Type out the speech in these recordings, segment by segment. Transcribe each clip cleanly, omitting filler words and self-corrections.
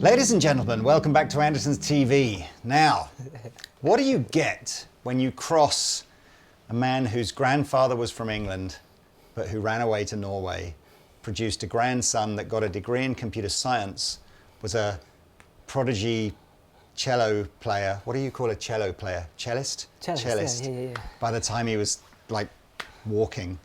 Ladies and gentlemen, welcome back to Andertons TV. Now, what do you get when you cross a man whose grandfather was from England, but who ran away to Norway, produced a grandson that got a degree in computer science, was a prodigy cello player. What do you call a cello player? Cellist? Cellist. Yeah. By the time he was like walking,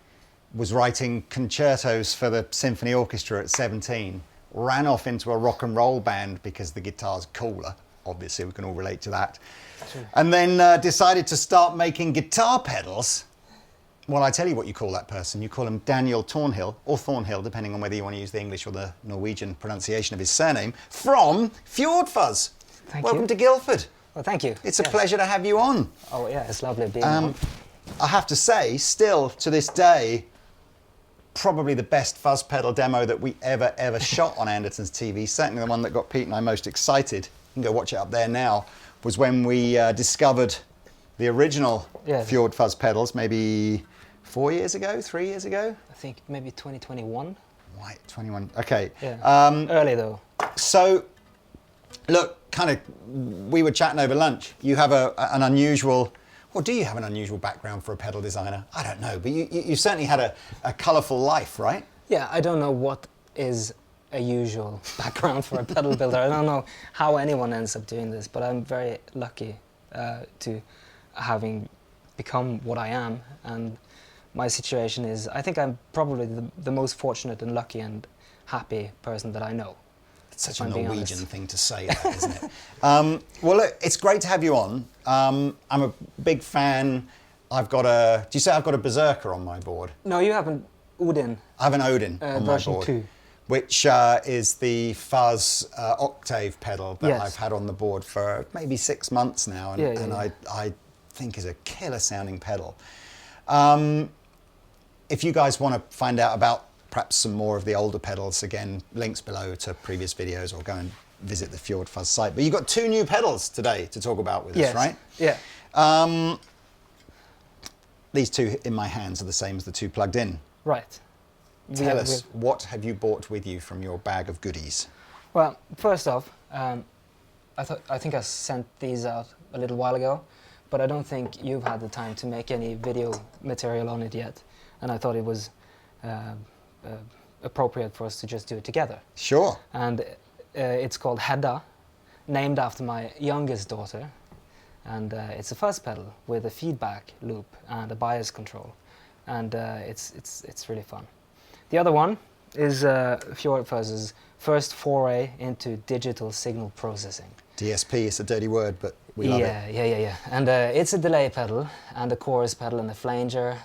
was writing concertos for the symphony orchestra at 17, ran off into a rock and roll band because the guitar's cooler. Obviously, we can all relate to that. True. And then decided to start making guitar pedals. Well, I tell you what you call that person. You call him Daniel Thornhill, or Thornhill, depending on whether you want to use the English or the Norwegian pronunciation of his surname, from Fjord Fuzz. Thank Welcome you. to Guildford. Well, thank you. It's a pleasure to have you on. Oh, yeah, it's lovely being on. I have to say, still to this day, probably the best fuzz pedal demo that we ever shot on Andertons TV, certainly the one that got Pete and I most excited, you can go watch it up there now, was when we discovered the original Fjord Fuzz pedals, maybe 4 years ago, 3 years ago? I think maybe 2021. Right, 21, okay. Yeah. Early though. So, look, we were chatting over lunch. You have an unusual, or do you have an unusual background for a pedal designer? I don't know, but you certainly had a colourful life, right? Yeah, I don't know what is a usual background for a pedal builder. I don't know how anyone ends up doing this, but I'm very lucky to having become what I am. And my situation is, I think I'm probably the most fortunate and lucky and happy person that I know. It's such a Norwegian thing to say, that, isn't it? Well, look, it's great to have you on. I'm a big fan. Do you say I've got a Berserker on my board? No, you have an Odin. I have an Odin on my board. Version 2. Which is the Fuzz octave pedal that I've had on the board for maybe 6 months now, and I think is a killer sounding pedal. If you guys want to find out about perhaps some more of the older pedals, again, links below to previous videos, or go and visit the Fjord Fuzz site. But you've got 2 new pedals today to talk about with us, right? Yeah. These 2 in my hands are the same as the 2 plugged in. Right. Tell us, what have you brought with you from your bag of goodies? Well, first off, I think I sent these out a little while ago, but I don't think you've had the time to make any video material on it yet, and I thought it was appropriate for us to just do it together. Sure. And it's called Hedda, named after my youngest daughter, and it's a fuzz pedal with a feedback loop and a bias control, and it's really fun. The other one is Fjord Fuzz's first foray into digital signal processing. DSP is a dirty word, but we love it. Yeah. And it's a delay pedal and a chorus pedal and a flanger.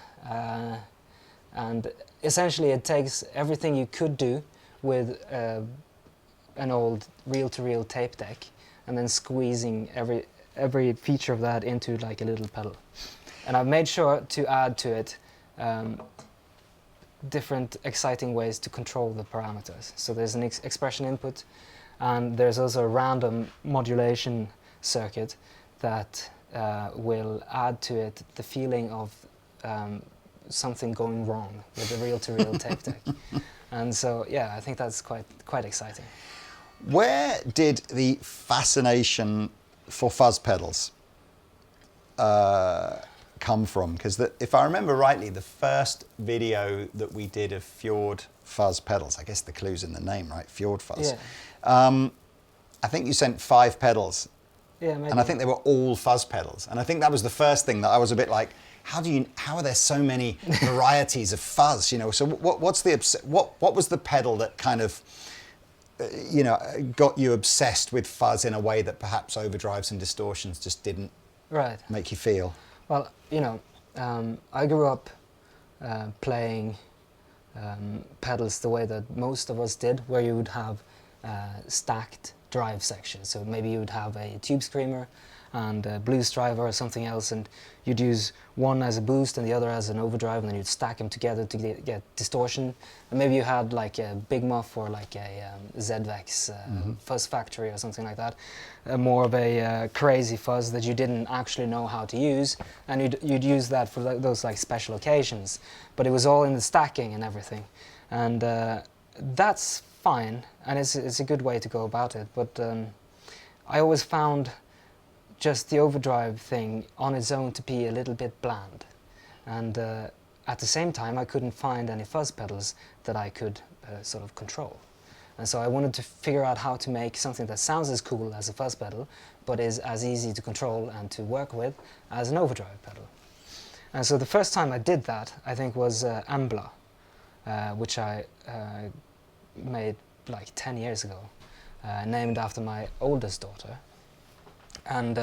And essentially it takes everything you could do with an old reel-to-reel tape deck and then squeezing every feature of that into like a little pedal. And I've made sure to add to it different exciting ways to control the parameters. So there's an expression input, and there's also a random modulation circuit that will add to it the feeling of something going wrong with the reel-to-reel tape deck. And so, yeah, I think that's quite exciting. Where did the fascination for fuzz pedals come from? Because if I remember rightly, the first video that we did of Fjord Fuzz pedals, I guess the clue's in the name, right? Fjord Fuzz. Yeah. I think you sent 5 pedals. Yeah, maybe. And I think they were all fuzz pedals. And I think that was the first thing that I was a bit like, how are there so many varieties of fuzz? You know, so what was the pedal that kind of, got you obsessed with fuzz in a way that perhaps overdrives and distortions just didn't make you feel? Well, I grew up playing pedals the way that most of us did, where you would have stacked drive sections. So maybe you would have a tube screamer and a blues driver or something else, and you'd use one as a boost and the other as an overdrive, and then you'd stack them together to get distortion. And maybe you had like a Big Muff or like a ZVEX Fuzz Factory or something like that, more of a crazy fuzz that you didn't actually know how to use, and you'd use that for those like special occasions. But it was all in the stacking and everything. And That's fine, and it's a good way to go about it, but I always found just the overdrive thing on its own to be a little bit bland. And at the same time, I couldn't find any fuzz pedals that I could sort of control. And so I wanted to figure out how to make something that sounds as cool as a fuzz pedal, but is as easy to control and to work with as an overdrive pedal. And so the first time I did that, I think, was Ambla, which I made like 10 years ago, named after my oldest daughter. And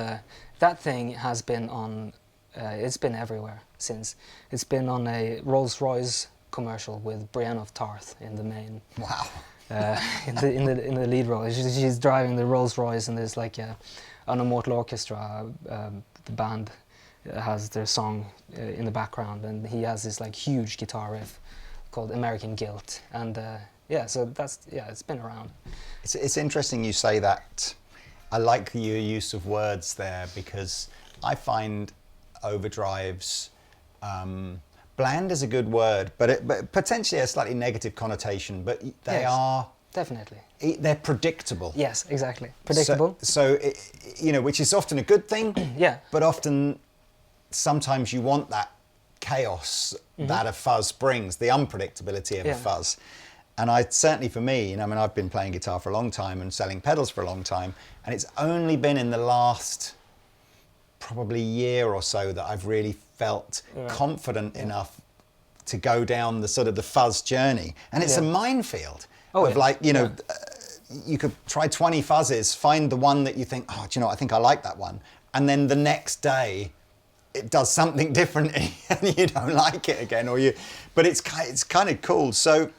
that thing has been on, it's been everywhere since. It's been on a Rolls-Royce commercial with Brienne of Tarth in the main. Wow. In the lead role. She's driving the Rolls-Royce, and there's like an Immortal Orchestra, the band has their song in the background, and he has this like huge guitar riff called American Guilt. And yeah, so that's, yeah, it's been around. It's interesting you say that. I like your use of words there, because I find overdrives, bland is a good word, but potentially a slightly negative connotation, but they Yes, are... Definitely. They're predictable. Yes, exactly. Predictable. So you know, which is often a good thing, Yeah. but often, sometimes you want that chaos that a fuzz brings, the unpredictability of a fuzz. And certainly for me, you know, I mean, I've been playing guitar for a long time and selling pedals for a long time, and it's only been in the last probably year or so that I've really felt confident enough to go down the sort of the fuzz journey. And it's a minefield of like, you know, you could try 20 fuzzes, find the one that you think, oh, do you know what, I think I like that one. And then the next day, it does something different and you don't like it again, but it's kind of cool. So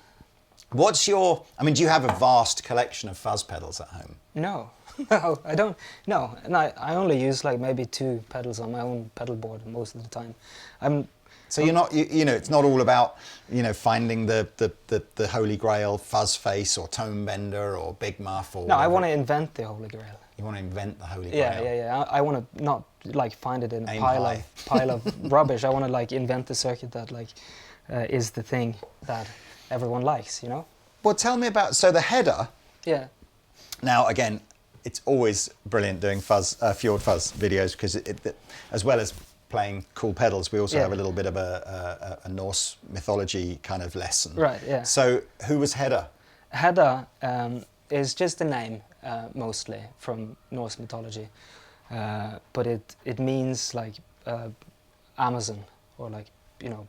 what's your, I mean, do you have a vast collection of fuzz pedals at home? No, no, I don't. No, and I only use like maybe 2 pedals on my own pedal board most of the time. So you're not, you know, it's not all about, you know, finding the holy grail fuzz face or tone bender or big muff or No, whatever. I want to invent the holy grail. You want to invent the holy grail. Yeah. I want to not like find it in a Aim pile high. pile of rubbish. I want to like invent the circuit that like is the thing that everyone likes, you know? Well, tell me about, so the Hedda. Yeah. Now, again, it's always brilliant doing Fjord Fuzz videos, because as well as playing cool pedals, we also have a little bit of a Norse mythology kind of lesson. Right, yeah. So who was Hedda? Hedda is just a name, mostly, from Norse mythology. But it means like Amazon, or like, you know,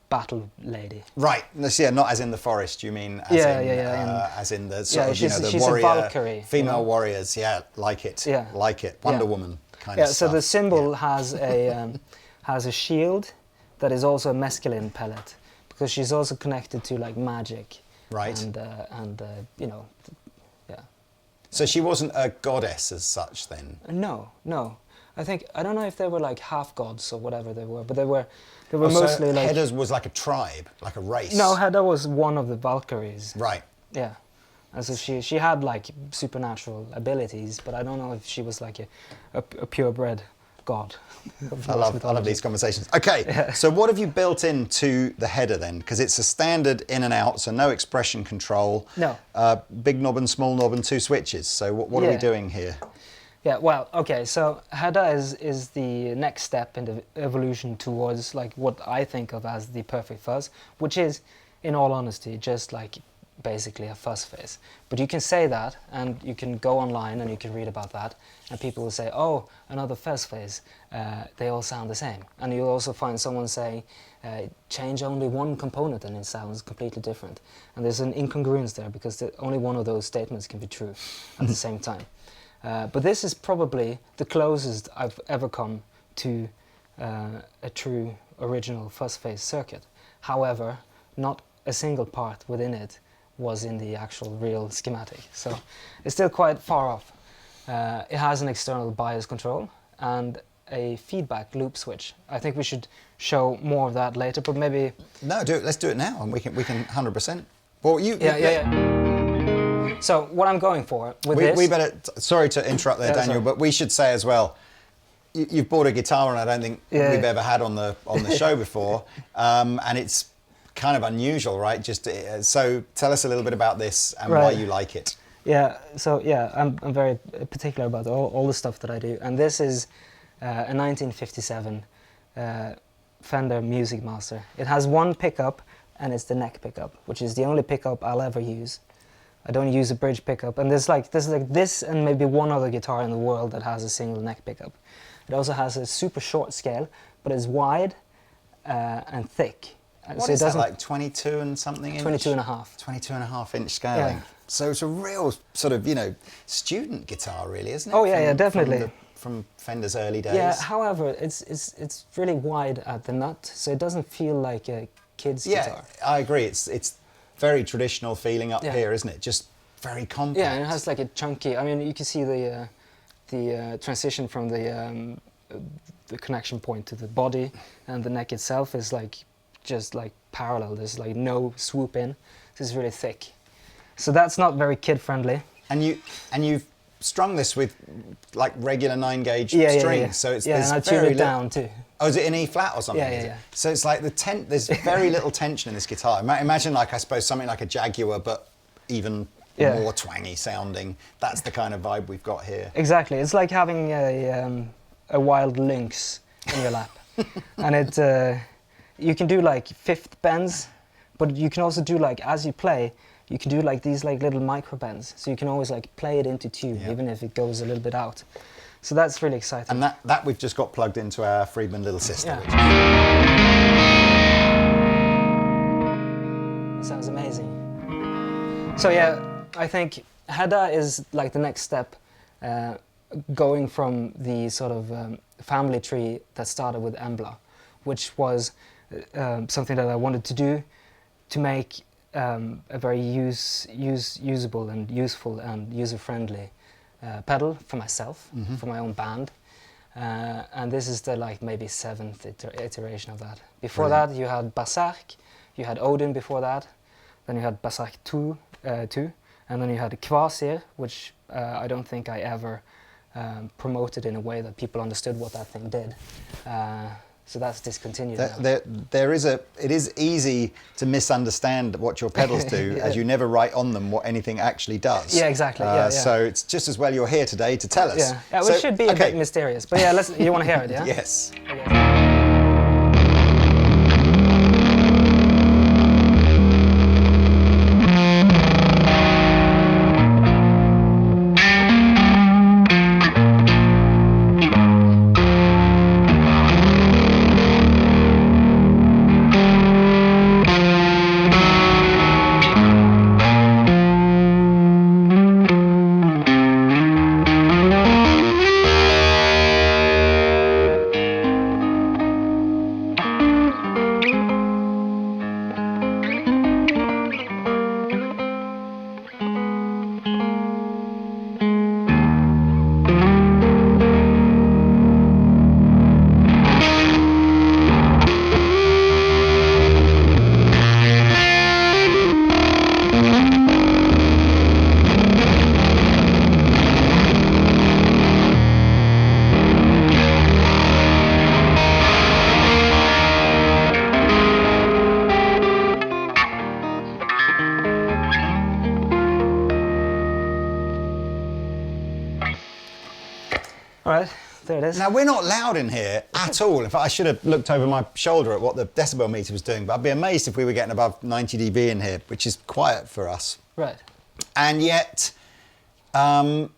battle lady. Right. Yeah, not as in the forest. You mean as as in the sort of, you know, the she's warrior, a Valkyrie, female you know? warriors. Yeah, like it. Yeah. Like it. Wonder Woman kind Yeah. of So stuff. the symbol has a shield that is also a mescaline pellet, because she's also connected to like magic. Right. And you know, yeah. So she wasn't a goddess as such then. No. I don't know if they were like half gods or whatever they were, but they were So mostly like. Hedda was like a tribe, like a race. No, Hedda was one of the Valkyries. Right. Yeah, and so she had like supernatural abilities, but I don't know if she was like a purebred god. I love these conversations. Okay, so what have you built into the Hedda then? Because it's a standard in and out, so no expression control. No. Big knob and small knob and 2 switches. So what are we doing here? Yeah, well, okay, so Hedda is the next step in the evolution towards like what I think of as the perfect fuzz, which is, in all honesty, just like basically a fuzz face. But you can say that, and you can go online and you can read about that, and people will say, oh, another fuzz face, they all sound the same. And you'll also find someone saying, change only one component and it sounds completely different. And there's an incongruence there, because only one of those statements can be true at the same time. But this is probably the closest I've ever come to a true original fuzz face circuit. However, not a single part within it was in the actual real schematic, so it's still quite far off. It has an external bias control and a feedback loop switch. I think we should show more of that later, but maybe... No, let's do it now, and we can 100%. Well, Yeah. So what I'm going for with this... We better, sorry to interrupt there, Daniel, sorry. but we should say as well, you've bought a guitar, and I don't think we've ever had on the show before, and it's kind of unusual, right? Just so tell us a little bit about this and why you like it. Yeah, so yeah, I'm very particular about all the stuff that I do, and this is a 1957 Fender Music Master. It has one pickup, and it's the neck pickup, which is the only pickup I'll ever use. I don't use a bridge pickup, and there's like this and maybe one other guitar in the world that has a single neck pickup. It also has a super short scale, but it's wide and thick. What is that, like 22 and something inch? 22 and a half. 22 and a half inch scaling. Yeah. So it's a real sort of, student guitar really, isn't it? Oh yeah, definitely. From Fender's early days. Yeah, however, it's really wide at the nut, so it doesn't feel like a kid's guitar. Yeah, I agree. It's very traditional feeling up here, isn't it? Just very compact. Yeah, and it has like a chunky. I mean, you can see the transition from the connection point to the body, and the neck itself is like just like parallel. There's like no swoop in. This is really thick, so that's not very kid friendly. And you've strung this with like regular 9-gauge strings, yeah. so it's and I tuned it down too. Oh, is it in E flat or something? Yeah. So it's like there's very little tension in this guitar. Imagine like, I suppose, something like a Jaguar, but even more twangy sounding. That's the kind of vibe we've got here. Exactly. It's like having a wild lynx in your lap. And it you can do like fifth bends, but you can also do like, as you play, you can do like these like little micro bends. So you can always like play it into tune, even if it goes a little bit out. So that's really exciting. And that we've just got plugged into our Friedman Little Sister. Yeah. That sounds amazing. So yeah, I think Hedda is like the next step, going from the sort of family tree that started with Embla, which was something that I wanted to do to make a very usable and useful and user-friendly pedal for myself, for my own band. And this is the like maybe 7th iteration of that. Before that you had Berserk, you had Odin before that, then you had Berserk 2, and then you had Kvasir, which I don't think I ever promoted in a way that people understood what that thing did. So that's discontinued now. It is easy to misunderstand what your pedals do, as you never write on them what anything actually does. Yeah, exactly. So it's just as well you're here today to tell us. Yeah, well, it should be a bit mysterious. But yeah, you want to hear it, yeah? Yes. Okay. All right, there it is. Now, we're not loud in here at all. In fact, I should have looked over my shoulder at what the decibel meter was doing, but I'd be amazed if we were getting above 90 dB in here, which is quiet for us. Right. And yet, the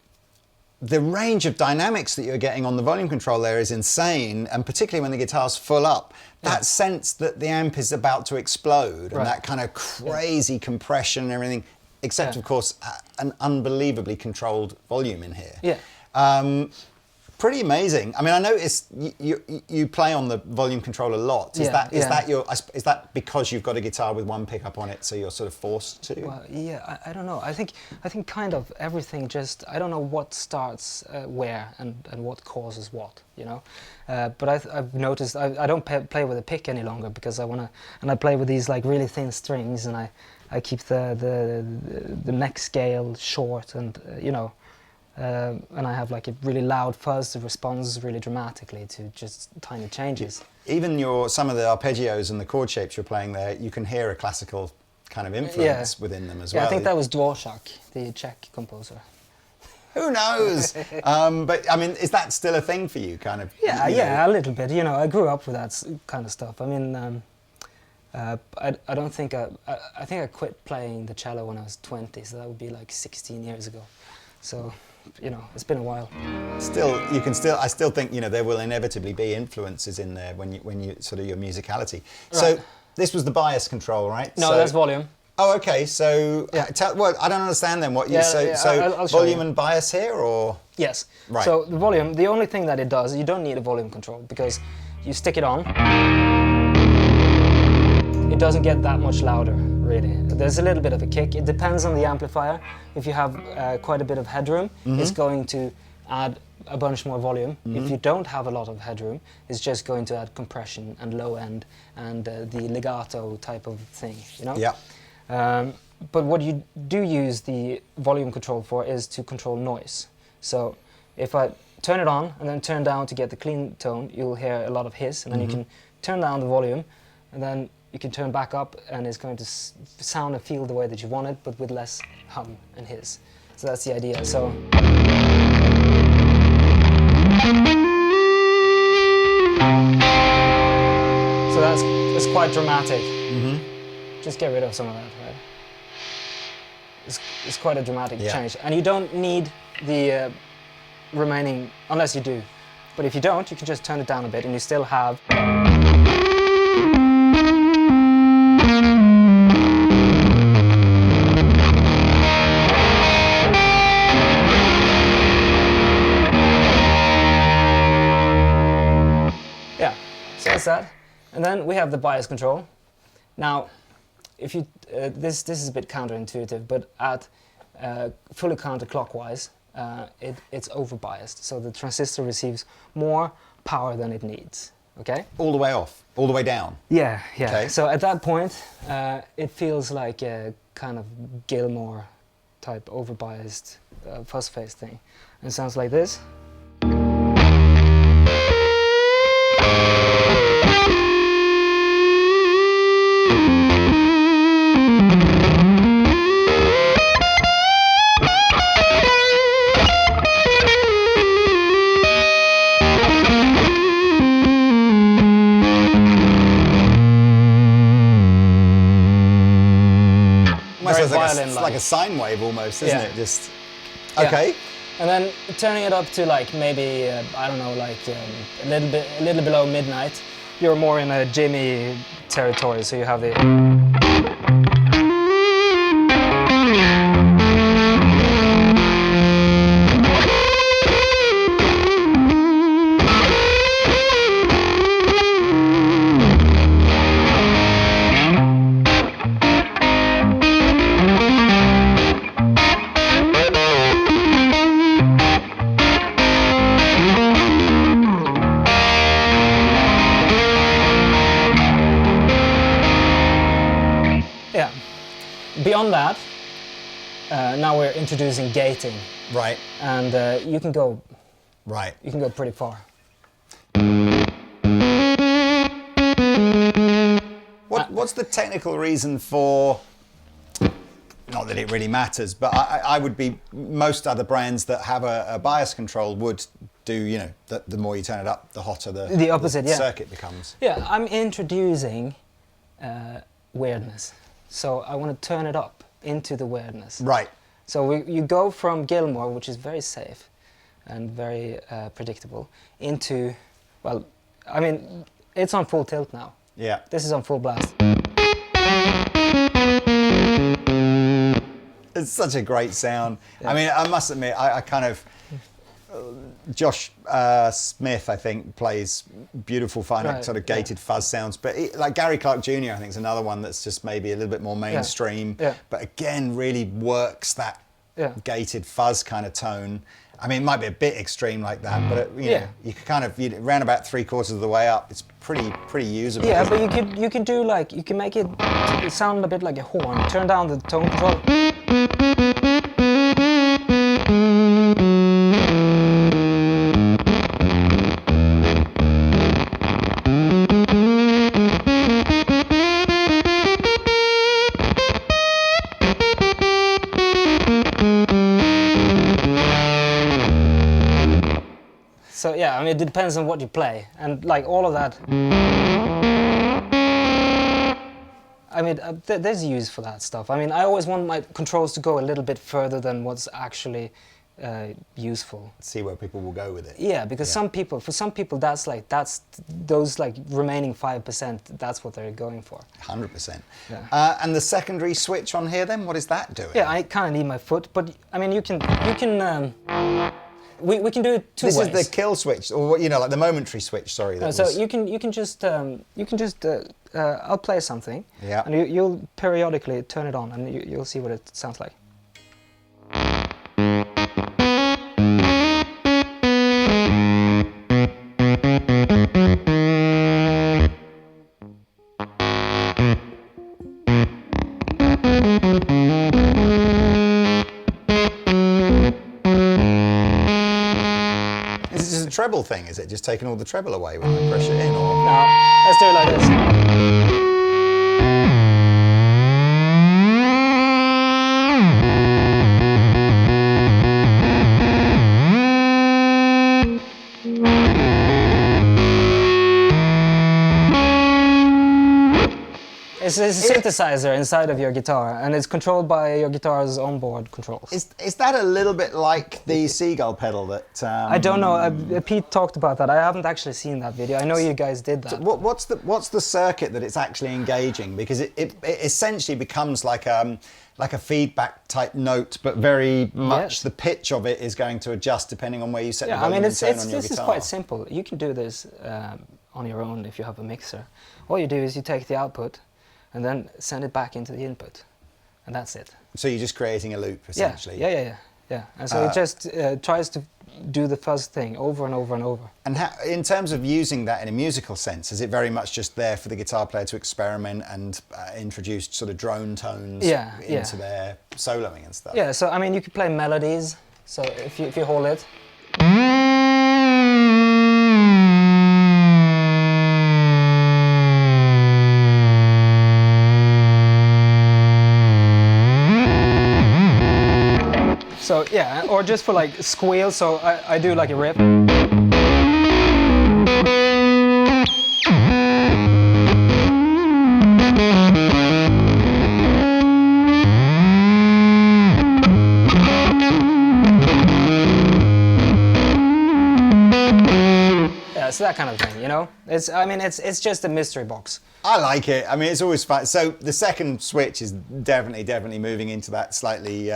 range of dynamics that you're getting on the volume control there is insane, and particularly when the guitar's full up, that sense that the amp is about to explode, and that kind of crazy compression and everything, except, of course, an unbelievably controlled volume in here. Yeah. Pretty amazing. I mean, I noticed you play on the volume control a lot. Is that because you've got a guitar with one pickup on it, so you're sort of forced to? Well, yeah, I don't know. I think kind of everything just, I don't know what starts where and what causes what, you know. But I've noticed I don't play with a pick any longer because I play with these like really thin strings, and I keep the neck scale short, and you know. And I have like a really loud fuzz that responds really dramatically to just tiny changes. even some of the arpeggios and the chord shapes you're playing there, you can hear a classical kind of influence within them as well. Yeah, I think that was Dvorak, the Czech composer. Who knows? But I mean, is that still a thing for you, kind of? Yeah, you know? yeah, a little bit. You know, I grew up with that kind of stuff. I mean, I don't think I think I quit playing the cello when I was 20, so that would be like 16 years ago. So, you know, it's been a while. Still, I still think, you know, there will inevitably be influences in there when you sort of your musicality. Right. So this was the bias control, right? No, so, that's volume. Oh, okay. So, Yeah. well, I don't understand then what you. Yeah, I'll show volume you. and bias here, or Yes. Right. So the volume, the only thing that it does, you don't need a volume control because you stick it on. It doesn't get that much louder, really. There's a little bit of a kick. It depends on the amplifier. If you have quite a bit of headroom, it's going to add a bunch more volume. If you don't have a lot of headroom, it's just going to add compression and low end and the legato type of thing, you know? yeah. But what you do use the volume control for is to control noise. So if I turn it on and then turn down to get the clean tone, you'll hear a lot of hiss, and then you can turn down the volume, and then you can turn back up, and it's going to sound and feel the way that you want it, but with less hum and hiss. So that's the idea. So that's quite dramatic. Just get rid of some of that, right? It's quite a dramatic change, and you don't need the remaining, unless you do. But if you don't, you can just turn it down a bit, and you still have. Yeah, so that's that. And then we have the bias control. Now, if you this is a bit counterintuitive, but at fully counterclockwise, it's overbiased. So the transistor receives more power than it needs. Okay. All the way off, all the way down. Yeah, yeah. Okay. So at that point, it feels like a kind of Gilmore type overbiased fuzz phase thing. And it sounds like this. It's like a sine wave almost, isn't it? Just okay. Yeah. And then turning it up to like maybe I don't know, like a little below midnight. You're more in a Jimmy territory, so you have the. Yeah. Beyond that, now we're introducing gating, Right. and you can go Right. pretty far. What's the technical reason for? Not that it really matters, but I would be, most other brands that have a bias control would do, you know, the more you turn it up, the hotter the opposite, the yeah. circuit becomes. Yeah, I'm introducing weirdness, so I want to turn it up into the weirdness. Right. So you go from Gilmore, which is very safe and very predictable, into, well, I mean, it's on full tilt now. Yeah. This is on full blast. It's such a great sound. Yeah. I mean, I must admit, I kind of, Josh Smith, I think, plays beautiful, fine, sort of gated fuzz sounds. But like Gary Clark Jr., I think, is another one that's just maybe a little bit more mainstream. Yeah. But again, really works that gated fuzz kind of tone. I mean, it might be a bit extreme like that, but you know, you can kind of round about 3/4 of the way up. It's pretty usable. Yeah, but you could do like, you can make it sound a bit like a horn. Turn down the tone control. So yeah, I mean, it depends on what you play, and like all of that. I mean, there's use for that stuff. I mean, I always want my controls to go a little bit further than what's actually useful. See where people will go with it. Yeah, because for some people, that's those like remaining 5%. That's what they're going for. 100%. Yeah. And the secondary switch on here, then, what is that doing? Yeah, I kind of need my foot, but I mean, you can. We can do it two ways. This is the kill switch, or like the momentary switch. Sorry. So you can just I'll play something. Yeah. And you'll periodically turn it on, and you'll see what it sounds like. Is this a treble thing? Is it just taking all the treble away when I press it in? Or? Now, let's do it like this. It's a synthesizer inside of your guitar, and it's controlled by your guitar's onboard controls. Is that a little bit like the seagull pedal that? I don't know. Pete talked about that. I haven't actually seen that video. I know you guys did that. What's the circuit that it's actually engaging? Because it essentially becomes like a feedback type note, but very much the pitch of it is going to adjust depending on where you set the volume and tone on your guitar. This is quite simple. You can do this on your own if you have a mixer. All you do is you take the output and then send it back into the input, and that's it. So you're just creating a loop, essentially. Yeah. And so it just tries to do the fuzz thing over and over and over. And in terms of using that in a musical sense, is it very much just there for the guitar player to experiment and introduce sort of drone tones into their soloing and stuff? Yeah, so I mean, you could play melodies. So if you hold it. So yeah, or just for like squeal, so I do like a rip. Yeah, so that kind of thing, you know? It's just a mystery box. I like it. I mean, it's always fun. So the second switch is definitely moving into that slightly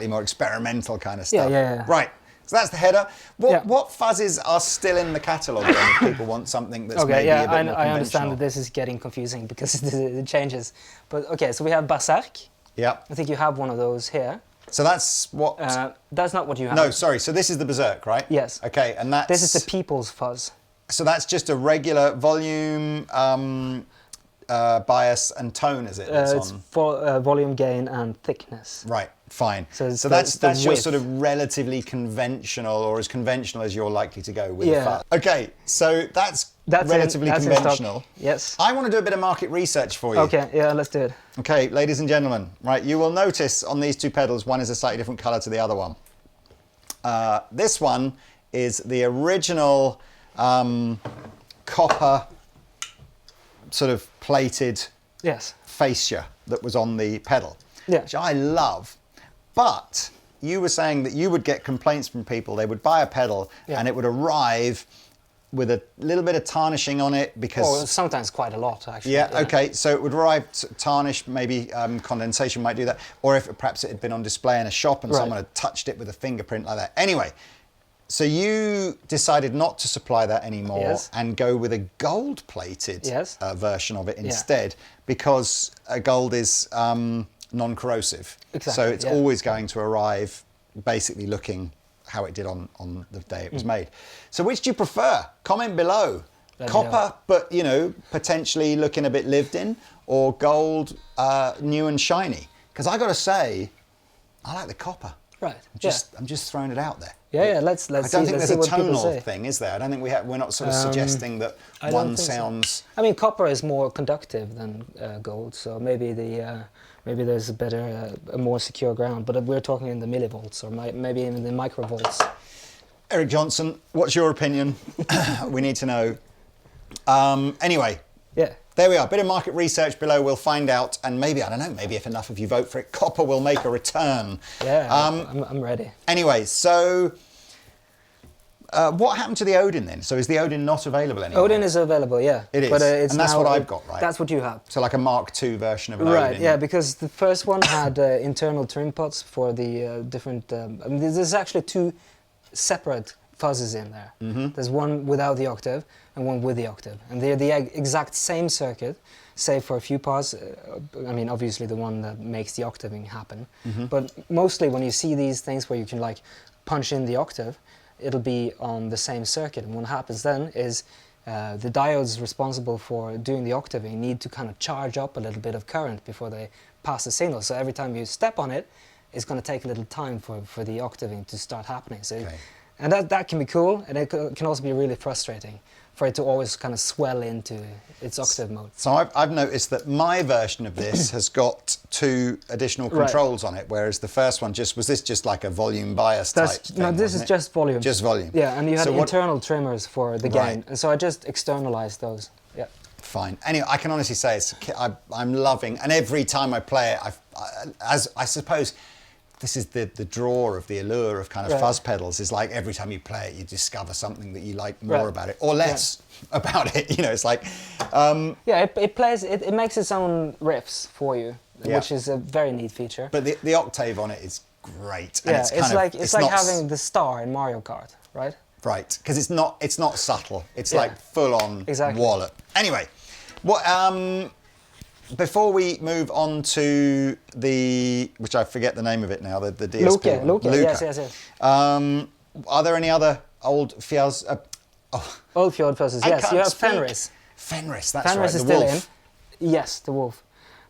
more experimental kind of stuff. Yeah. Right. So that's the header. What fuzzes are still in the catalogue then if people want something that's maybe a bit more conventional? I understand that this is getting confusing because it changes. But okay, so we have Berserk. Yeah. I think you have one of those here. So that's what... that's not what you have. No, sorry. So this is the Berserk, right? Yes. Okay, and that's... This is the People's Fuzz. So that's just a regular volume, bias and tone, is it? It's for volume gain and thickness. Right, fine. So the that's your width. sort of relatively conventional, or as conventional as you're likely to go with the fuzz. Okay, so that's relatively conventional. Yes. I want to do a bit of market research for you. Okay, yeah, let's do it. Okay, ladies and gentlemen, right, you will notice on these two pedals, one is a slightly different colour to the other one. This one is the original copper sort of plated fascia that was on the pedal, which I love. But you were saying that you would get complaints from people. They would buy a pedal and it would arrive with a little bit of tarnishing on it because... Well, sometimes quite a lot, actually. Yeah, okay. So it would arrive tarnished, maybe condensation might do that. Or if perhaps it had been on display in a shop and someone had touched it with a fingerprint like that. Anyway, so you decided not to supply that anymore and go with a gold-plated version of it instead because gold is non-corrosive. Exactly, so it's always going to arrive basically looking how it did on the day it was made. So which do you prefer? Comment below. Copper, but you know, potentially looking a bit lived in, or gold, new and shiny? Because I got to say, I like the copper. Right. I'm just throwing it out there. Yeah. Let's. I don't think there's a what people tonal say. thing, is there? I don't think we're not sort of suggesting that one sounds. So. I mean, copper is more conductive than gold, so maybe maybe there's a more secure ground. But we're talking in the millivolts, or maybe in the microvolts. Eric Johnson, what's your opinion? We need to know. Anyway, Yeah. there we are. Bit of market research below. We'll find out. And maybe, I don't know, maybe if enough of you vote for it, copper will make a return. Yeah, I'm ready. Anyway, so what happened to the Odin then? So is the Odin not available anymore? Odin is available, yeah. It is. But, it's and that's now, what I've got, right? That's what you have. So like a Mark II version of an Right, Odin. yeah, because the first one had internal trim pots for the different... I mean, there's actually two separate fuzzes in there. There's one without the octave and one with the octave. And they're the exact same circuit, save for a few parts. I mean, obviously the one that makes the octaving happen. But mostly when you see these things where you can like punch in the octave, it'll be on the same circuit. And what happens then is the diodes responsible for doing the octaving need to kind of charge up a little bit of current before they pass the signal. So every time you step on it, it's going to take a little time for the octaving to start happening. So, Okay. and that can be cool, and it can also be really frustrating for it to always kind of swell into its octave mode. So I've noticed that my version of this has got two additional controls on it, whereas the first one was this just like a volume bias type thing? No, this is wasn't it? just volume. Just volume. Yeah, and you had So internal trimmers for the gain, Right. and so I just externalized those. Yeah. Fine. Anyway, I can honestly say I'm loving, and every time I play it, as I suppose this is the draw of the allure of kind of fuzz pedals, is like every time you play it, you discover something that you like more about it, or less about it. You know, it's like... yeah, it plays, it makes its own riffs for you, which is a very neat feature. But the octave on it is great. And Yeah, it's like not having the star in Mario Kart, right? Right, because it's not subtle. It's like full on wallop. Anyway, what before we move on to which I forget the name of it now, the DSP. Loke. Yes. Are there any other old Fuzz? Old Fjord Fuzzes, yes. You have Fenris. Fenris, that's Fenris right. is The still wolf. in. Yes, the wolf.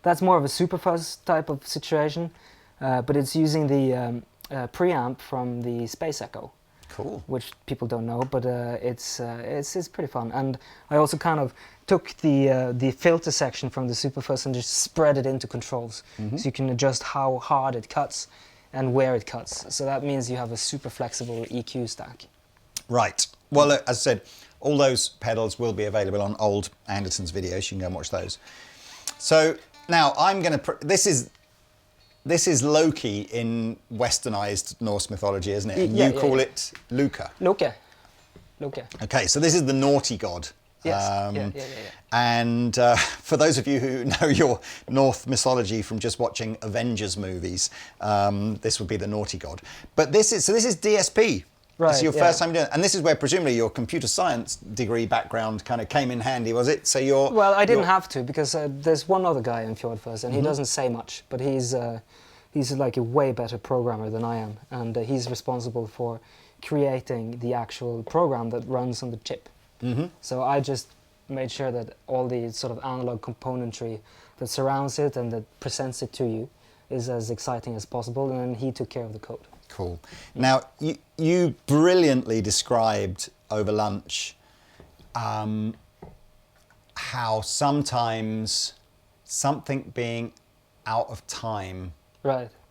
That's more of a super fuzz type of situation, but it's using the preamp from the Space Echo. Cool. Which people don't know, but it's pretty fun. And I also kind of took the filter section from the Super Fuzz and just spread it into controls, so you can adjust how hard it cuts and where it cuts. So that means you have a super flexible EQ stack. Right. Well, look, as I said, all those pedals will be available on old Andertons videos. You can go and watch those. So now I'm going to... This is Loki in westernized Norse mythology, isn't it? And you call it Luca. Loke. Okay, so this is the naughty god. Yes. And for those of you who know your Norse mythology from just watching Avengers movies, this would be the naughty god. But this is DSP. Right, This is your first time doing it. And this is where presumably your computer science degree background kind of came in handy, was it? So you're... Well, I didn't have to, because there's one other guy in Fjord Fuzz, and he doesn't say much, but he's like a way better programmer than I am, and he's responsible for creating the actual program that runs on the chip. So I just made sure that all the sort of analog componentry that surrounds it and that presents it to you is as exciting as possible, and then he took care of the code. Cool. Now, you brilliantly described over lunch how sometimes something being out of time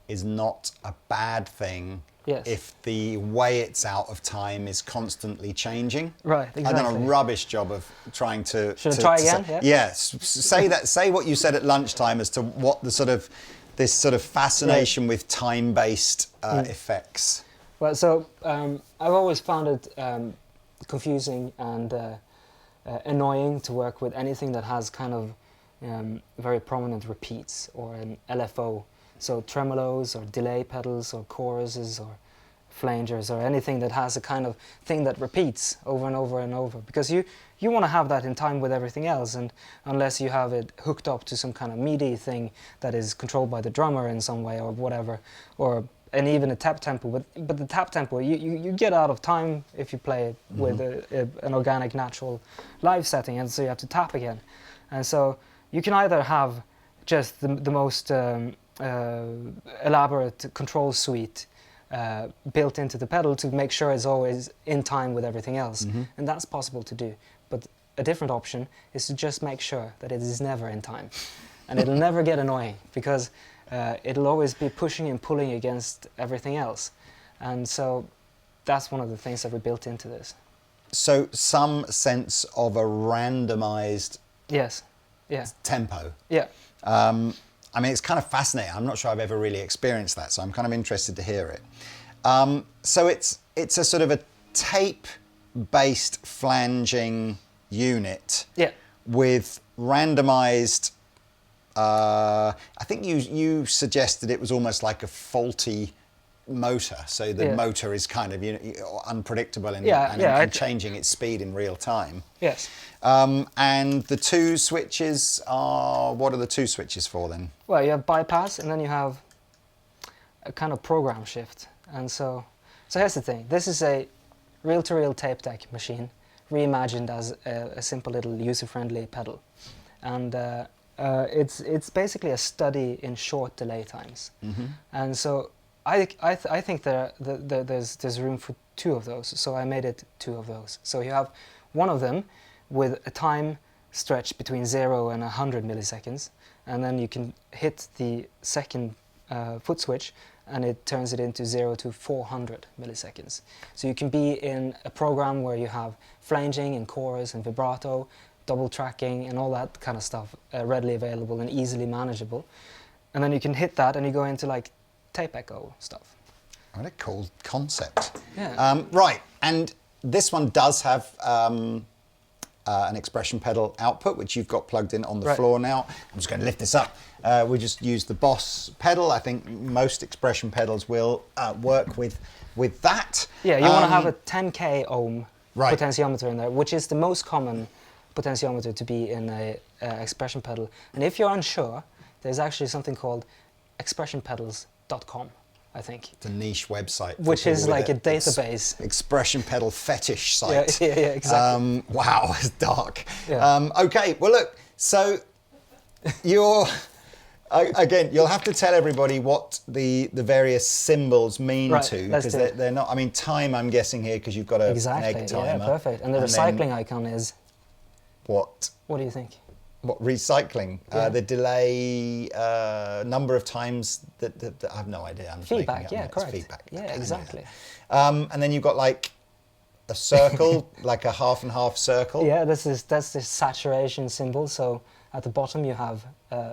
is not a bad thing if the way it's out of time is constantly changing. Right, exactly. I've done a rubbish job of trying to... Should I try again? Say, say that. Say what you said at lunchtime as to what the sort of... this sort of fascination with time-based effects. Well, so I've always found it confusing and annoying to work with anything that has kind of very prominent repeats or an LFO. So tremolos or delay pedals or choruses or flangers or anything that has a kind of thing that repeats over and over and over, because you want to have that in time with everything else, and unless you have it hooked up to some kind of MIDI thing that is controlled by the drummer in some way or whatever, and even a tap tempo, but the tap tempo you get out of time if you play it with an organic natural live setting, and so you have to tap again. And so you can either have just the most elaborate control suite built into the pedal to make sure it's always in time with everything else, and that's possible to do. But a different option is to just make sure that it is never in time, and it'll never get annoying, because it'll always be pushing and pulling against everything else. And so that's one of the things that we built into this. So some sense of a randomized Yes. Yeah. tempo. Yeah. I mean, it's kind of fascinating. I'm not sure I've ever really experienced that, so I'm kind of interested to hear it. So it's a sort of a tape-based flanging unit Yeah. with randomized. I think you suggested it was almost like a faulty motor, so the Yeah. motor is kind of unpredictable and, changing its speed in real time. Yes. And the two switches are, what are the two switches for then? Well, you have bypass, and then you have a kind of program shift. And so here's the thing. This is a reel-to-reel tape deck machine, reimagined as a simple little user-friendly pedal. And it's basically a study in short delay times. Mm-hmm. And so I think there's room for two of those. So I made it two of those. So you have one of them with a time stretch between 0 and 100 milliseconds, and then you can hit the second foot switch and it turns it into 0 to 400 milliseconds. So you can be in a program where you have flanging and chorus and vibrato, double tracking and all that kind of stuff readily available and easily manageable. And then you can hit that and you go into like tape echo stuff. What a cool concept. Yeah. Right, and this one does have an expression pedal output, which you've got plugged in on the floor now. I'm just going to lift this up. We just use the Boss pedal. I think most expression pedals will work with that. Yeah, you want to have a 10k ohm Right. potentiometer in there, which is the most common potentiometer to be in a expression pedal. And if you're unsure, there's actually something called expressionpedals.com, I think. It's a niche website. Which is like a database. Expression pedal fetish site. Yeah, exactly. Wow, it's dark. Yeah. Okay, well look, so you're, again, you'll have to tell everybody what the various symbols mean Right, to, let's because do it. they're not, I mean, time I'm guessing here, because you've got an egg timer. Yeah, perfect. And the recycling icon is, What what do you think? recycling? Yeah. The delay, number of times that I have no idea. I'm just making Feedback, it up. yeah, It's correct. feedback. Yeah, Okay, I know exactly. that. And then you've got like a circle, like a half and half circle. Yeah, that's the saturation symbol. So at the bottom you have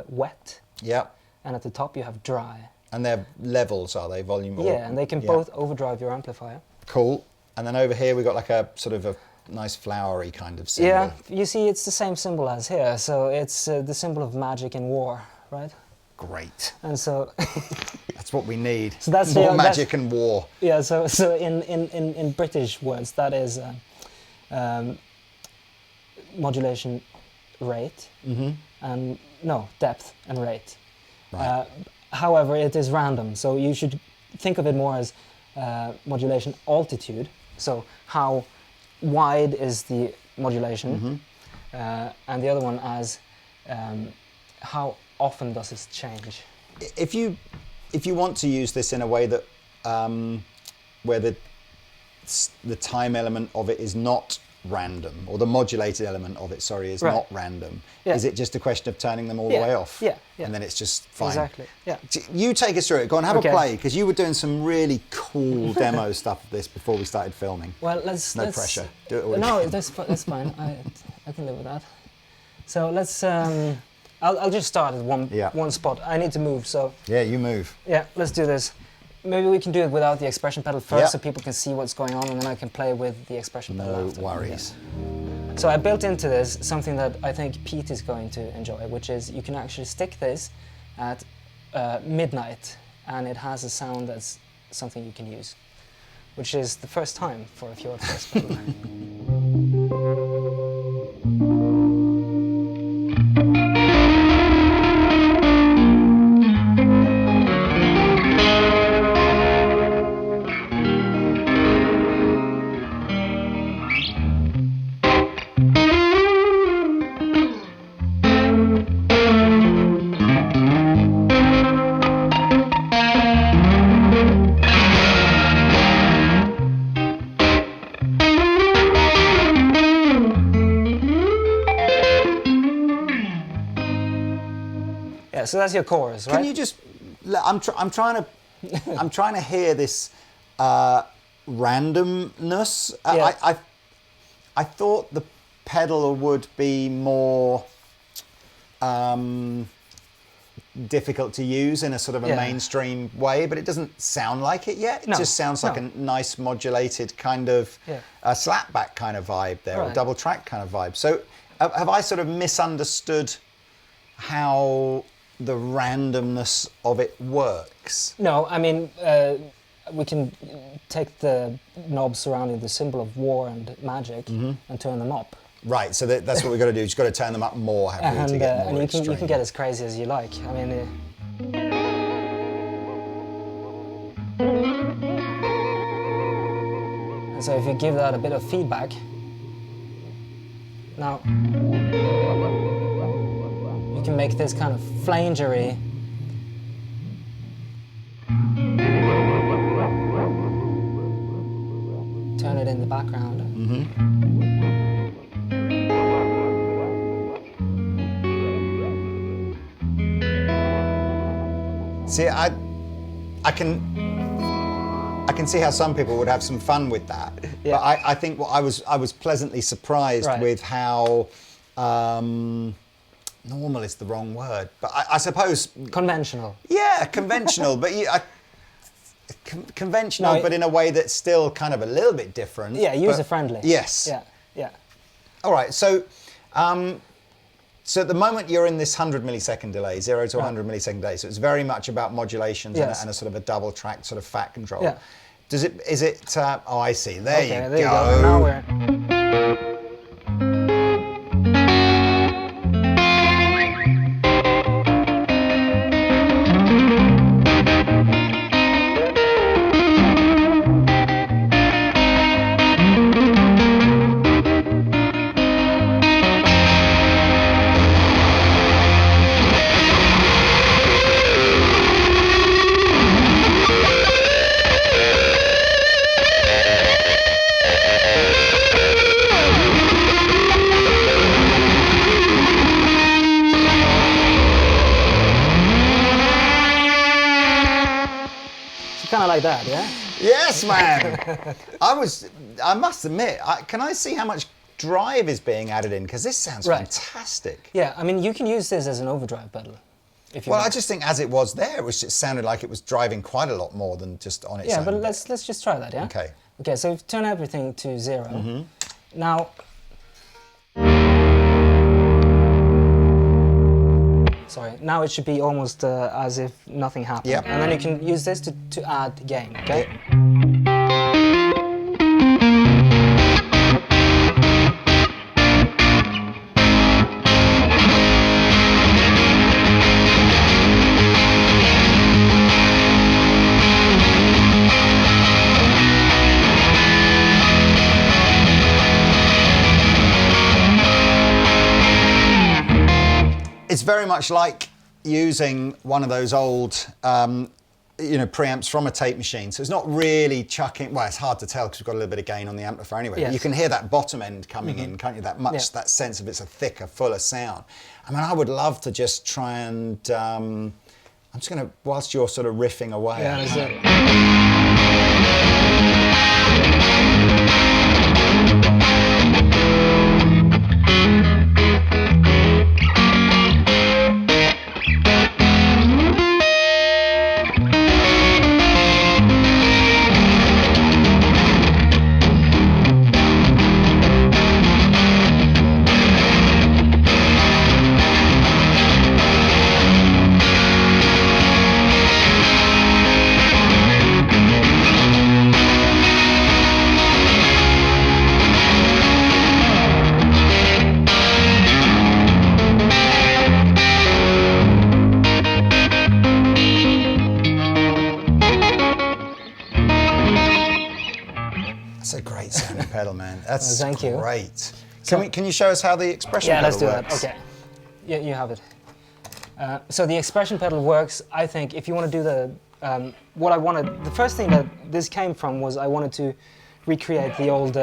wet, Yeah. and at the top you have dry. And they're levels, are they? Volume? Or, Yeah, and they can both overdrive your amplifier. Cool. And then over here we've got like a sort of a nice flowery kind of symbol. Yeah, you see it's the same symbol as here. So it's the symbol of magic and war, right? Great. And so That's what we need. So that's more the- magic and war. yeah, so in British words that is modulation rate and no depth and rate. Right. However, it is random, so you should think of it more as modulation altitude. So how wide is the modulation, and the other one as how often does it change? If you want to use this in a way that where the time element of it is not random, or the modulated element of it, sorry, is Right. not random, Yeah. is it just a question of turning them all the Yeah, way off? yeah, yeah. And then it's just fine. Exactly. Yeah. You take us through it. Go on, have Okay. a play, because you were doing some really cool demo stuff of this before we started filming. Well, let's No pressure. Do it all No, again. that's fine. I can live with that. So let's. I'll just start at one spot. I need to move, so Yeah, you move. yeah, let's do this. Maybe we can do it without the expression pedal first, Yeah. so people can see what's going on, and then I can play with the expression pedal No after. worries. Yeah. So I built into this something that I think Pete is going to enjoy, which is you can actually stick this at midnight, and it has a sound that's something you can use, which is the first time for a Fjord Fuzz pedal. Yeah, so that's your chorus, right? Can you just? I'm trying to hear this randomness. Yeah. I thought the pedal would be more difficult to use in a sort of a Yeah. mainstream way, but it doesn't sound like it yet. It No, just sounds like no. a nice modulated kind of a slapback kind of vibe there, or Right. double track kind of vibe. So have I sort of misunderstood how the randomness of it works? No, I mean, we can take the knobs surrounding the symbol of war and magic and turn them up. Right, so that's what we've got to do. You've got to turn them up more, have we, to get more And you extreme. can get as crazy as you like. I mean, and so if you give that a bit of feedback, now you can make this kind of flangery. Turn it in the background. See, I can see how some people would have some fun with that. Yeah. But I think what I was pleasantly surprised Right. with how normal is the wrong word, but I suppose Conventional. yeah, conventional, but conventional, No, but in a way that's still kind of a little bit different. Yeah, but- user friendly. Yes. Yeah, yeah. All right, so so at the moment you're in this 100 millisecond delay, 0 to 100 millisecond delay. So it's very much about modulations Yes. and a sort of a double track sort of fat control. Yeah. Is it? Oh, I see. There Okay, you there you go. go. Now we're. Kind of like that, yeah? Yes, man. I must admit, can I see how much drive is being added in? Because this sounds Right. fantastic. Yeah, I mean, you can use this as an overdrive pedal. If you Well, I want. just think as it was there, it sounded like it was driving quite a lot more than just on its Yeah, own. but let's just try that, yeah? Okay. Okay, so if you turn everything to 0. Mm-hmm. Now... Sorry, now it should be almost as if nothing happened. Yep. And then you can use this to add gain, okay? It's very much like using one of those old, preamps from a tape machine. So it's not really chucking. Well, it's hard to tell because we've got a little bit of gain on the amplifier anyway. But Yes. you can hear that bottom end coming in, can't you? That sense of it's a thicker, fuller sound. I mean, I would love to just try and. I'm just going to, whilst you're sort of riffing away. Yeah, that's it. That's a great sounding pedal, man. That's thank you. great. So- Can you show us how the expression Yeah, pedal let's do works? that. Okay. Yeah, you have it. So the expression pedal works, I think, if you want to do the... what I wanted... The first thing that this came from was I wanted to recreate the old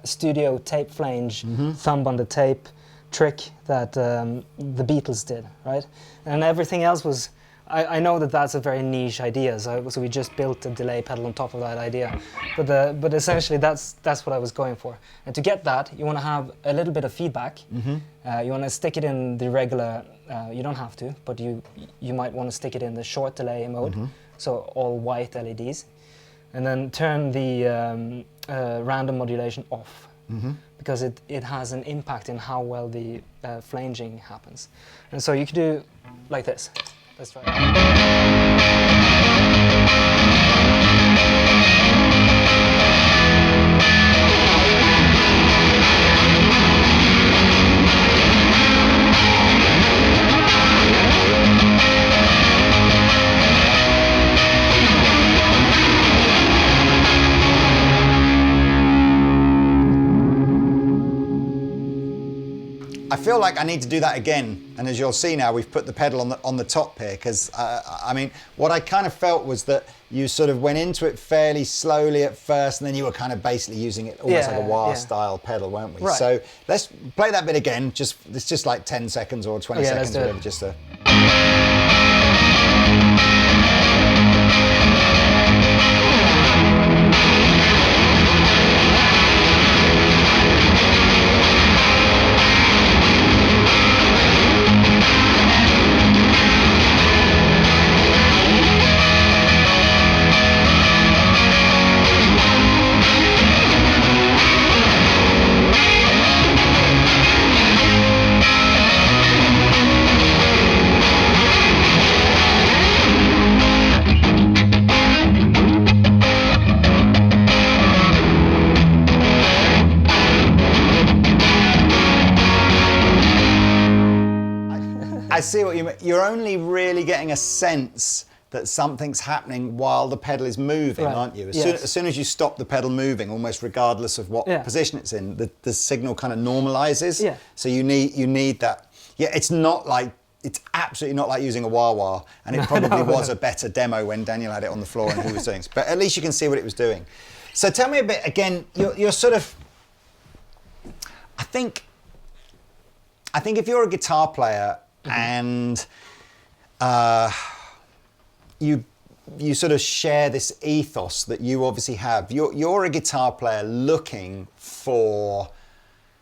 studio tape flange, thumb on the tape trick that the Beatles did, right? And everything else was... I know that that's a very niche idea, so we just built a delay pedal on top of that idea. But essentially that's what I was going for. And to get that, you want to have a little bit of feedback. You want to stick it in the regular, you don't have to, but you might want to stick it in the short delay mode, so all white LEDs. And then turn the random modulation off. Because it has an impact in how well the flanging happens. And so you can do like this. Let's try it. I feel like I need to do that again, and as you'll see now, we've put the pedal on the top here, because I mean, what I kind of felt was that you sort of went into it fairly slowly at first, and then you were kind of basically using it almost like a wah style pedal, weren't we? Right. So let's play that bit again. It's just like 10 seconds or 20 seconds, let's do whatever, it. just to. I see what you mean. You're only really getting a sense that something's happening while the pedal is moving, Right. aren't you? As, Yes. soon as you stop the pedal moving, almost regardless of what position it's in, the signal kind of normalizes. Yeah. So you need that. Yeah, it's absolutely not like using a wah-wah, and it probably was a better demo when Daniel had it on the floor and he was doing it. But at least you can see what it was doing. So tell me a bit, again, you're sort of, I think if you're a guitar player and you sort of share this ethos that you obviously have. You're a guitar player looking for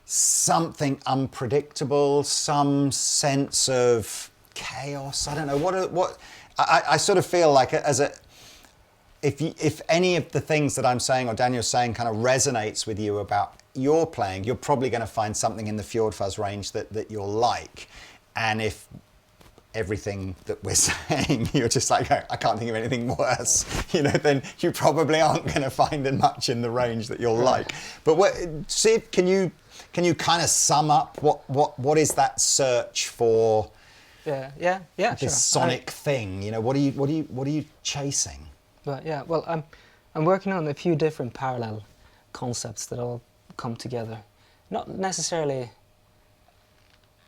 something unpredictable, some sense of chaos. I don't know what. I sort of feel like if any of the things that I'm saying or Daniel's saying kind of resonates with you about your playing, you're probably going to find something in the Fjord Fuzz range that you'll like. And if everything that we're saying, you're just like, I can't think of anything worse, then you probably aren't going to find much in the range that you'll like. But can you kind of sum up what is that search for? Yeah, this sure. sonic thing. What are you chasing? But yeah, well, I'm working on a few different parallel concepts that all come together, not necessarily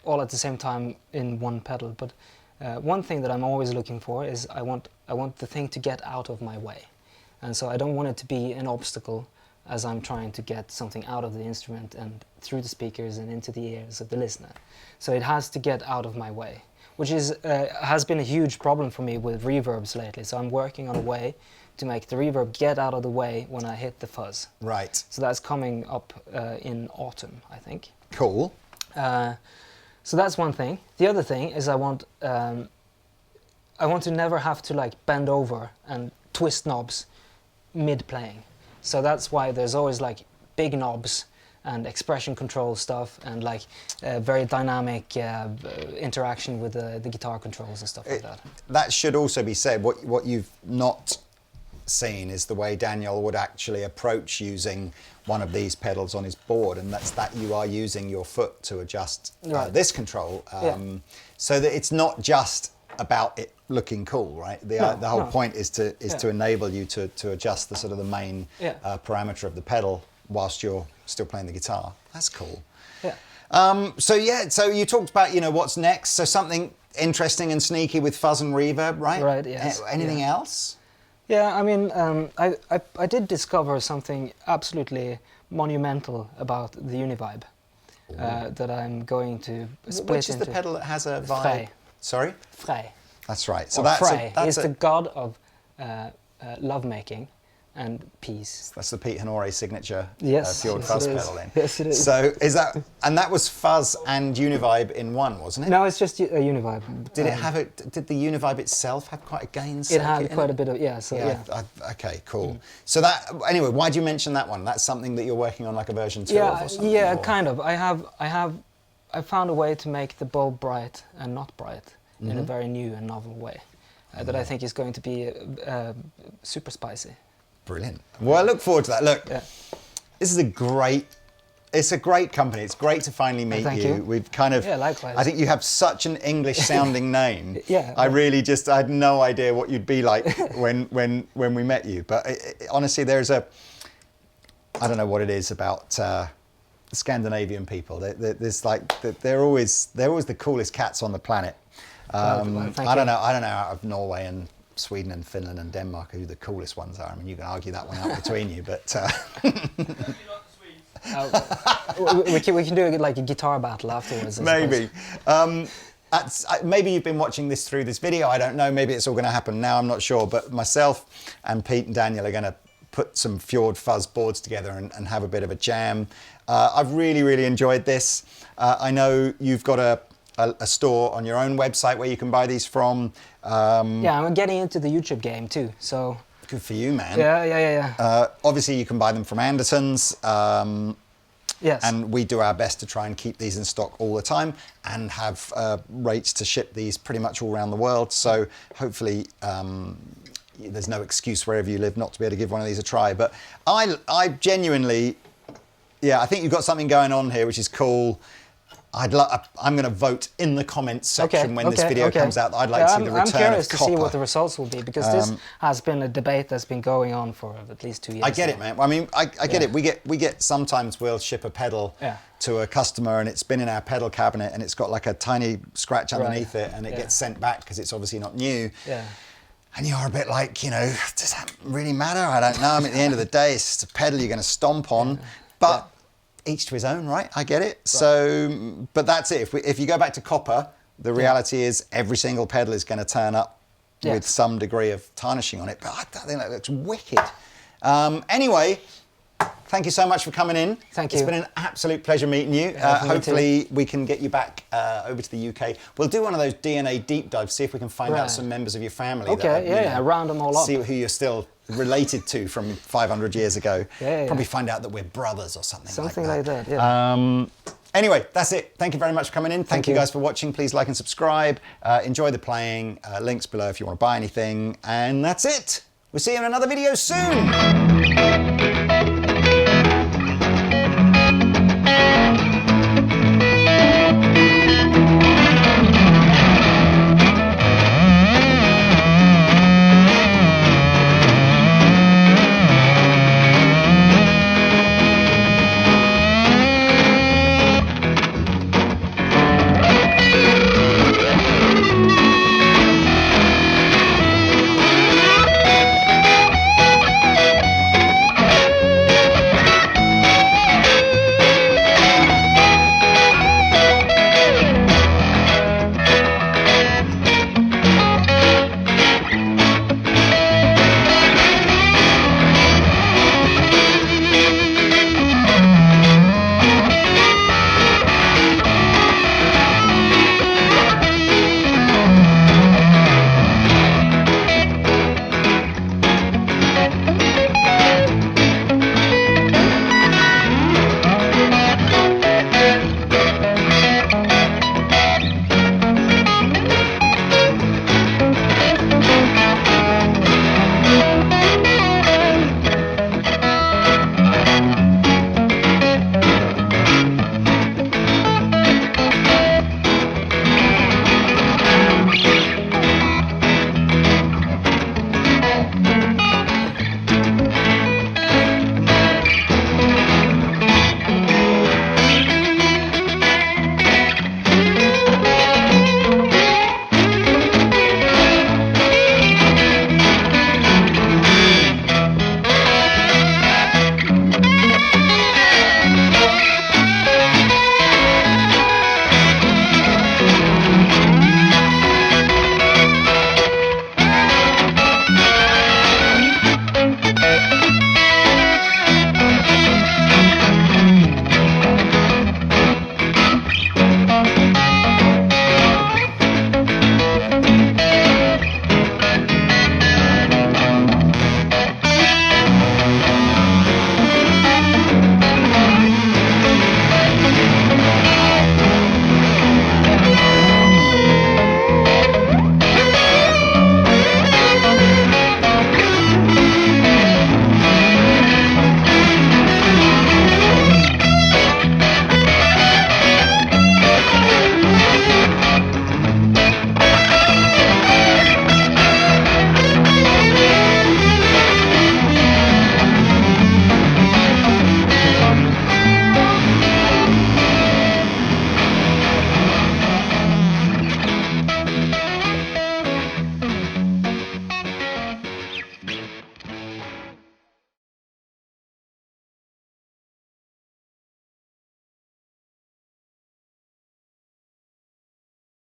all at the same time in one pedal, but one thing that I'm always looking for is I want the thing to get out of my way, and so I don't want it to be an obstacle as I'm trying to get something out of the instrument and through the speakers and into the ears of the listener. So it has to get out of my way, which has been a huge problem for me with reverbs lately. So I'm working on a way to make the reverb get out of the way when I hit the fuzz. Right. So that's coming up in autumn, I think. Cool. So that's one thing. The other thing is I want to never have to bend over and twist knobs mid-playing. So that's why there's always big knobs and expression control stuff and very dynamic interaction with the guitar controls and stuff like that. That should also be said. What you've not seen is the way Daniel would actually approach using one of these pedals on his board, and that's that you are using your foot to adjust this control, so that it's not just about it looking cool, right? The whole point is to enable you to adjust the sort of the main parameter of the pedal whilst you're still playing the guitar. That's cool. Yeah. So you talked about what's next. So something interesting and sneaky with fuzz and reverb, right? Right. Yes. Anything else? Yeah, I mean, I did discover something absolutely monumental about the Univibe that I'm going to split into. Which is the pedal that has a vibe? Vrij. Sorry? Vrij. That's right. So or that's Frey. that's He's the god of lovemaking and peace. That's the Pete Honore signature Yes, Fjord yes, Fuzz it is. pedal in. Yes, it is. So is that, and that was Fuzz and Univibe in one, wasn't it? No, it's just a Univibe. Did it have it? Did the Univibe itself have quite a gain It circuit had in quite it? a bit of, yeah. So yeah. Okay, cool. So that, anyway, why do you mention that one? That's something that you're working on, like a version 2 of Yeah, or something? yeah, or? kind of. I found a way to make the bulb bright and not bright in a very new and novel way that I think is going to be super spicy. Brilliant. Well, I look forward to that. Look, this is it's a great company. It's great to finally meet Thank you. you. We've kind of, Yeah, likewise. I think you have such an English sounding name. Yeah. I really just, I had no idea what you'd be like when we met you. But honestly, there's I don't know what it is about Scandinavian people. There's like, they're always the coolest cats on the planet. I don't know out of Norway and Sweden and Finland and Denmark who the coolest ones are. I mean, you can argue that one out between you, but we can do like a guitar battle afterwards. maybe. Maybe you've been watching this through this video. I don't know. Maybe it's all going to happen now. I'm not sure. But myself and Pete and Daniel are going to put some Fjord Fuzz boards together and have a bit of a jam. I've really enjoyed this. I know you've got a store on your own website where you can buy these from. Yeah, I'm getting into the YouTube game too, so... Good for you, man. Yeah. Obviously, you can buy them from Andertons. Yes. And we do our best to try and keep these in stock all the time and have rates to ship these pretty much all around the world. So hopefully there's no excuse wherever you live not to be able to give one of these a try. But I genuinely, I think you've got something going on here, which is cool. I'm going to vote in the comments section when this video comes out. I'd like to see the return of copper. I'm curious to see what the results will be, because this has been a debate that's been going on for at least 2 years. I get it, man. I mean, I get it. We get sometimes we'll ship a pedal to a customer and it's been in our pedal cabinet and it's got like a tiny scratch underneath it and it gets sent back because it's obviously not new. Yeah. And you're a bit like, does that really matter? I don't know. I mean, at the end of the day, it's just a pedal you're going to stomp on. But each to his own, right? I get it. Right. So, but that's it. If you go back to copper, the reality is every single pedal is going to turn up with some degree of tarnishing on it. But I think that looks wicked. Anyway, thank you so much for coming in. Thank you. It's been an absolute pleasure meeting you. Hopefully we can get you back over to the UK. We'll do one of those DNA deep dives, see if we can find out some members of your family. Okay, round them all up. See who you're still related to from 500 years ago. Probably find out that we're brothers or something like that. Anyway, that's it. Thank you very much for coming in. Thank you guys for watching. Please like and subscribe. Enjoy the playing. Links below if you want to buy anything. And that's it. We'll see you in another video soon.